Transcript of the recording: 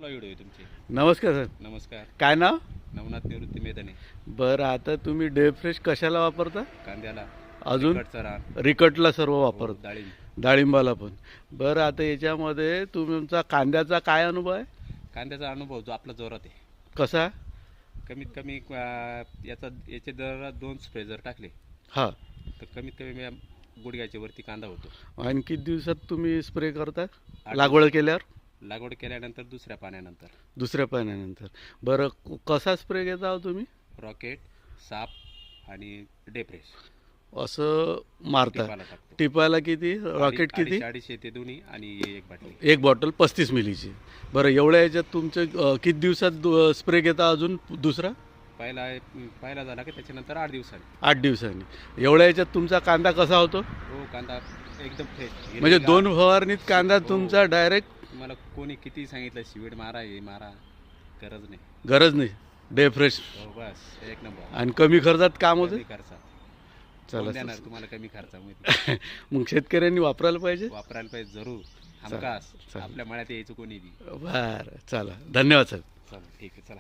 कुठला व्हिडिओ आहे तुमचे? नमस्कार सर. नमस्कार. काय नाव? नवनाथ निवृत्ती मैदाने. बरं, आता तुम्ही डे फ्रेश कशाला वापरता? कांद्याला अजून तिखटचं रान, रिकटला सर्व वापरता, डाळिंब. डाळिंबाला पण. बरं, आता याच्यामध्ये तुमचा कांद्याचा काय अनुभव आहे? कांद्याचा अनुभव जो आपला जोरात आहे. कसा? कमीत कमी याचे दर 2 स्प्रे जर टाकले हां. तर कमीत कमी गुडघ्याच्या वरती कांदा होतो. आणि किती दिवसात तुम्ही स्प्रे करता 8 लागवड केल्यावर? लागवड केल्यानंतर दुसऱ्या पाण्यानंतर दुसऱ्या पाण्यानंतर. बरं, कसा स्प्रे घेता हो तुम्ही? रॉकेट, साप आणि डेप्रेस असं मारता? टिपाला टाकतो. टिपायला किती? रॉकेट किती? 250 ते दोन्ही आणि एक बाटली. एक बॉटल 35 मिलीची. बरं, एवढ्या याच्यात तुमचं किती दिवसात स्प्रे घेता अजून दुसरा? पहिला झाला की त्याच्यानंतर 8 दिवसांनी. 8 दिवसांनी. एवढ्या याच्यात तुमचा कांदा कसा होतो? हो, कांदा एकदम फ्रेश. म्हणजे 2 फवारणीत कांदा तुमचा डायरेक्ट? मला कोणी किती सांगितलं शिवीड मारा हे मारा, गरज नाही. गरज नाही, डे फ्रेश. हो, बस एक नंबर. आणि कमी खर्चात काम होतं. कमी खर्चात. चला कोण देणार तुम्हाला कमी खर्चामध्ये? मग शेतकऱ्यांनी वापरायला पाहिजे. वापरायला पाहिजे जरूर, हमखास. चालेल. आपल्या मळ्यात यायचं कोणी बी. बरं, चला, धन्यवाद सर. चला ठीक आहे, चला.